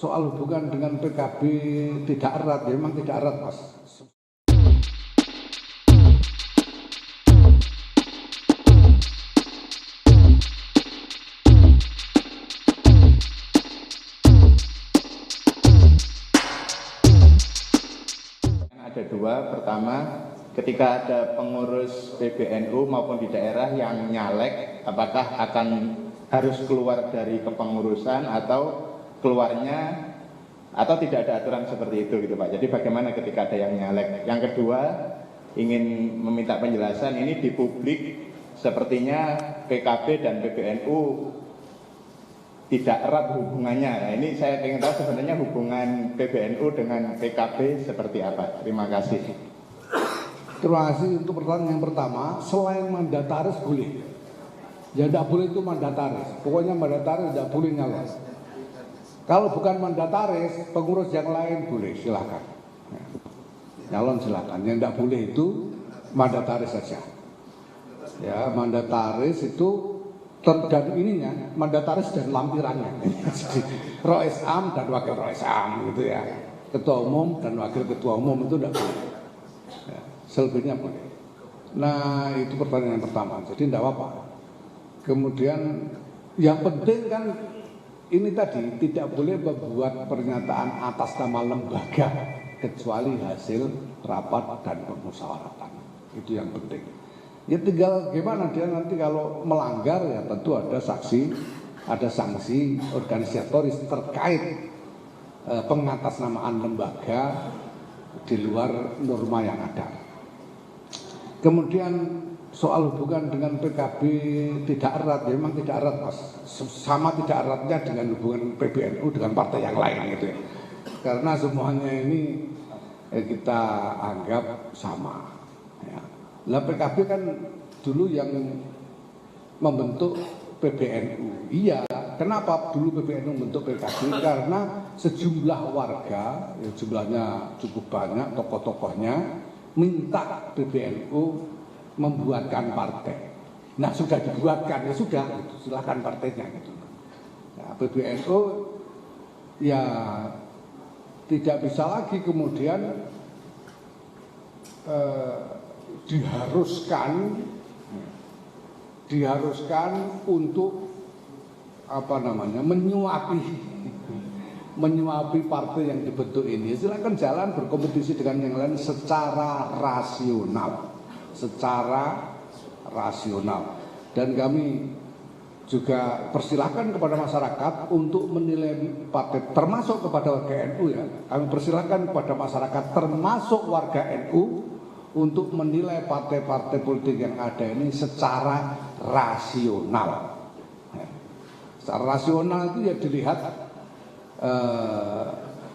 soal hubungan dengan PKB tidak erat, ya memang tidak erat, Mas. Ada dua. Pertama, ketika ada pengurus PBNU maupun di daerah yang nyalek, apakah akan harus keluar dari kepengurusan atau keluarnya, atau tidak ada aturan seperti itu gitu Pak. Jadi bagaimana ketika ada yang nyalek? Yang kedua, ingin meminta penjelasan, ini di publik sepertinya PKB dan PBNU tidak erat hubungannya. Nah, ini saya ingin tahu sebenarnya hubungan PBNU dengan PKB seperti apa. Terima kasih. Terima kasih untuk pertanyaan yang pertama. Selain mandataris boleh, ya tidak boleh itu mandataris. Pokoknya mandataris tidak boleh nyalon. Kalau bukan mandataris, pengurus yang lain boleh, silakan. Nyalon silakan. Yang tidak boleh itu mandataris saja. Ya, mandataris itu dan ininya mandataris dan lampirannya. Rois Am dan wakil Rois Am gitu ya. Ketua umum dan wakil ketua umum itu tidak boleh. Ya, selebihnya boleh. Nah, itu pertanyaan yang pertama. Jadi tidak apa-apa. Kemudian yang penting kan ini tadi tidak boleh membuat pernyataan atas nama lembaga kecuali hasil rapat dan permusyawaratan. Itu yang penting. Ya tinggal gimana dia nanti kalau melanggar, ya tentu ada sanksi organisatoris terkait pengatasnamaan lembaga di luar norma yang ada. Kemudian soal hubungan dengan PKB tidak erat, ya memang tidak erat, Mas. Sama tidak eratnya dengan hubungan PBNU dengan partai yang lain gitu ya. Karena semuanya ini kita anggap sama. Ya. Lah PKB kan dulu yang membentuk PBNU. Iya, kenapa dulu PBNU membentuk PKB? Karena sejumlah warga, ya jumlahnya cukup banyak, tokoh-tokohnya minta PBNU membuatkan partai. Nah sudah dibuatkan, ya sudah, gitu. Silahkan partainya gitu. Nah, PBNU ya tidak bisa lagi kemudian diharuskan untuk menyuapi partai yang dibentuk ini. Silakan jalan berkompetisi dengan yang lain secara rasional. Dan kami juga persilahkan kepada masyarakat untuk menilai partai, termasuk kepada warga NU ya. Kami persilahkan kepada masyarakat termasuk warga NU untuk menilai partai-partai politik yang ada ini secara rasional. Secara rasional itu ya dilihat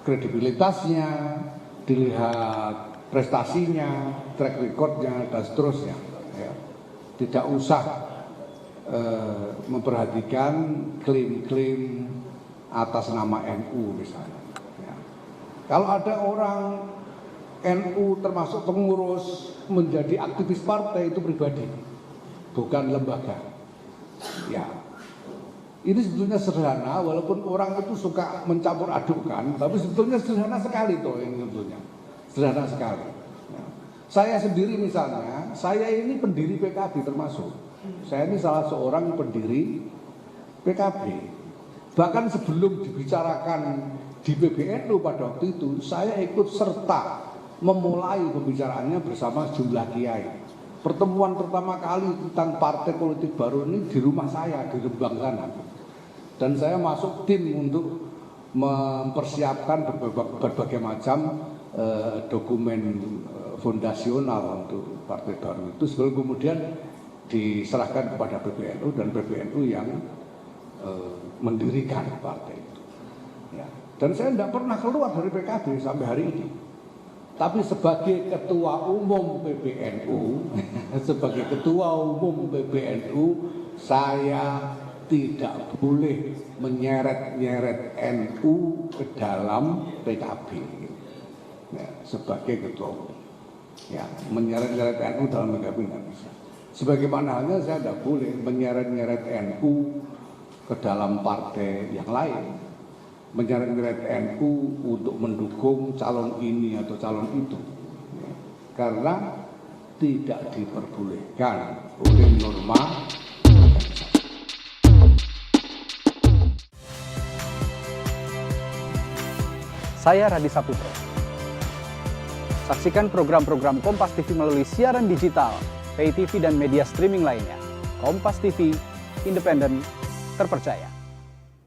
kredibilitasnya, dilihat prestasinya, track recordnya dan seterusnya. Ya. Tidak usah memperhatikan klaim-klaim atas nama NU misalnya. Ya. Kalau ada orang NU termasuk pengurus menjadi aktivis partai, itu pribadi, bukan lembaga. Ya, ini sebetulnya sederhana, walaupun orang itu suka mencampur adukkan, tapi sebetulnya sederhana sekali toh ini sebetulnya, sederhana sekali. Ya. Saya sendiri misalnya, saya ini pendiri PKB termasuk, saya ini salah seorang pendiri PKB. Bahkan sebelum dibicarakan di PBNU pada waktu itu, saya ikut serta memulai pembicaraannya bersama sejumlah kiai. Pertemuan pertama kali tentang partai politik baru ini di rumah saya di Rembang sana. Dan saya masuk tim untuk mempersiapkan berbagai macam dokumen fondasional untuk partai baru itu sebelum kemudian diserahkan kepada PBNU dan PBNU yang mendirikan partai itu. Ya. Dan saya tidak pernah keluar dari PKB sampai hari ini. Tapi sebagai ketua umum PBNU, saya tidak boleh menyeret-nyeret NU ke dalam PKB. Ya, sebagai ketua umum, ya, menyeret-nyeret NU dalam PKB nggak bisa. Sebagaimana halnya saya tidak boleh menyeret-nyeret NU ke dalam partai yang lain. menyeret-nyeret NU untuk mendukung calon ini atau calon itu, karena tidak diperbolehkan oleh norma. Saya Radi Saputro. Saksikan program-program Kompas TV melalui siaran digital, pay TV dan media streaming lainnya. Kompas TV, independen, terpercaya.